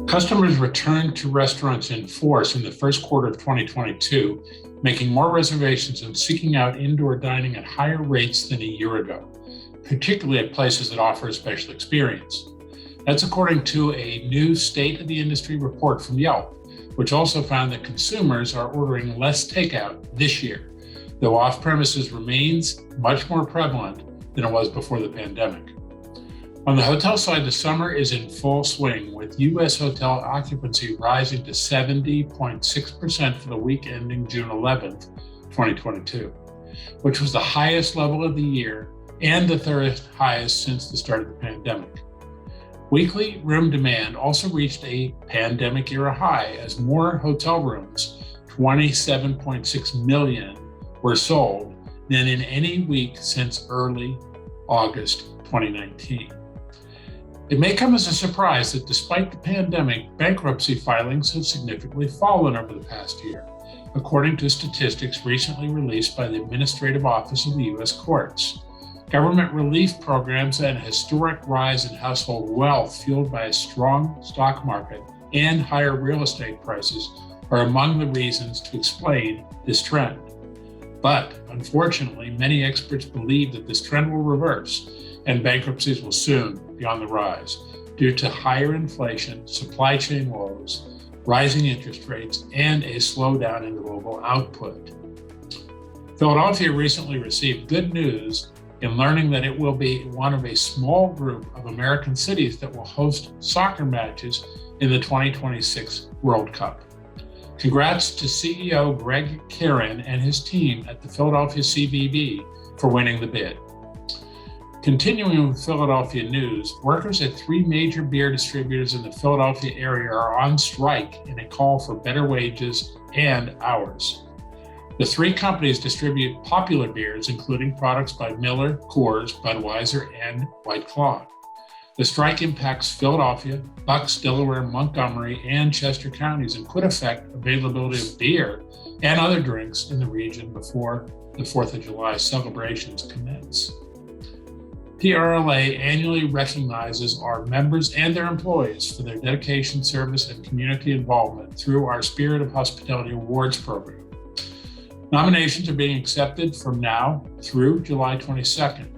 Customers returned to restaurants in force in the first quarter of 2022, making more reservations and seeking out indoor dining at higher rates than a year ago, particularly at places that offer a special experience. That's according to a new State of the Industry report from Yelp, which also found that consumers are ordering less takeout this year, though off-premises remains much more prevalent than it was before the pandemic. On the hotel side, the summer is in full swing, with U.S. hotel occupancy rising to 70.6% for the week ending June 11th, 2022, which was the highest level of the year and the third highest since the start of the pandemic. Weekly room demand also reached a pandemic-era high as more hotel rooms, 27.6 million, were sold than in any week since early August 2019. It may come as a surprise that despite the pandemic, bankruptcy filings have significantly fallen over the past year, according to statistics recently released by the Administrative Office of the U.S. Courts. Government relief programs and a historic rise in household wealth fueled by a strong stock market and higher real estate prices are among the reasons to explain this trend. But unfortunately, many experts believe that this trend will reverse and bankruptcies will soon be on the rise due to higher inflation, supply chain woes, rising interest rates, and a slowdown in global output. Philadelphia recently received good news in learning that it will be one of a small group of American cities that will host soccer matches in the 2026 World Cup. Congrats to CEO Greg Kieran and his team at the Philadelphia CVB for winning the bid. Continuing with Philadelphia news, workers at three major beer distributors in the Philadelphia area are on strike in a call for better wages and hours. The three companies distribute popular beers, including products by Miller, Coors, Budweiser, and White Claw. The strike impacts Philadelphia, Bucks, Delaware, Montgomery, and Chester counties and could affect availability of beer and other drinks in the region before the 4th of July celebrations commence. PRLA annually recognizes our members and their employees for their dedication, service, and community involvement through our Spirit of Hospitality Awards program. Nominations are being accepted from now through July 22nd.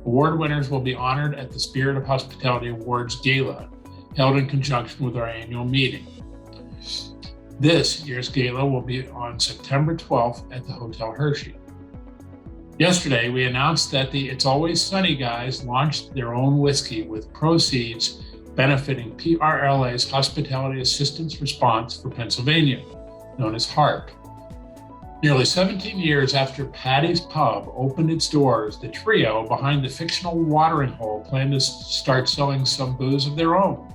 Award winners will be honored at the Spirit of Hospitality Awards Gala, held in conjunction with our annual meeting. This year's gala will be on September 12th at the Hotel Hershey. Yesterday, we announced that the It's Always Sunny guys launched their own whiskey with proceeds benefiting PRLA's Hospitality Assistance Response for Pennsylvania, known as HARP. Nearly 17 years after Patty's Pub opened its doors, the trio behind the fictional watering hole plan to start selling some booze of their own.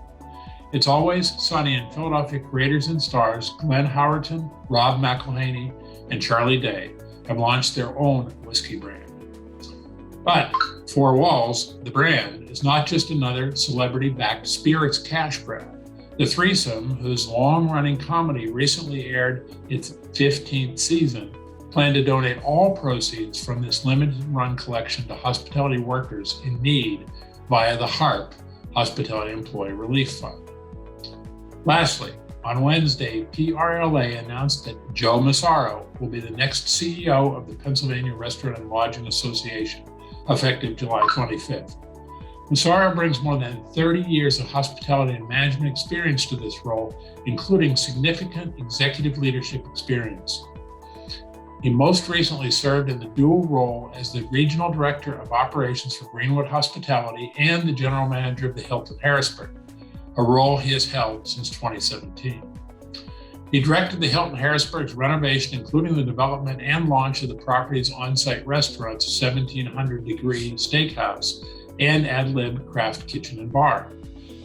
It's Always Sunny in Philadelphia creators and stars Glenn Howerton, Rob McElhaney, and Charlie Day have launched their own whiskey brand. But Four Walls, the brand, is not just another celebrity-backed spirits cash grab. The threesome, whose long-running comedy recently aired its 15th season, plan to donate all proceeds from this limited-run collection to hospitality workers in need via the HARP, Hospitality Employee Relief Fund. Lastly, on Wednesday, PRLA announced that Joe Massaro will be the next CEO of the Pennsylvania Restaurant and Lodging Association, effective July 25th. Massaro brings more than 30 years of hospitality and management experience to this role, including significant executive leadership experience. He most recently served in the dual role as the Regional Director of Operations for Greenwood Hospitality and the General Manager of the Hilton Harrisburg, a role he has held since 2017. He directed the Hilton Harrisburg's renovation, including the development and launch of the property's on-site restaurants, 1700 Degree Steakhouse, and Ad Lib Craft Kitchen and Bar.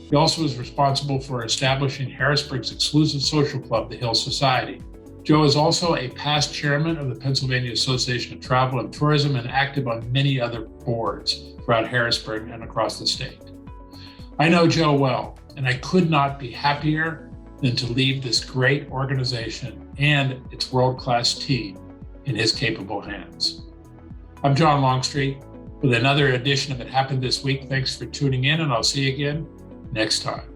He also was responsible for establishing Harrisburg's exclusive social club, the Hill Society. Joe is also a past chairman of the Pennsylvania Association of Travel and Tourism and active on many other boards throughout Harrisburg and across the state. I know Joe well, and I could not be happier than to leave this great organization and its world-class team in his capable hands. I'm John Longstreet with another edition of It Happened This Week. Thanks for tuning in, and I'll see you again next time.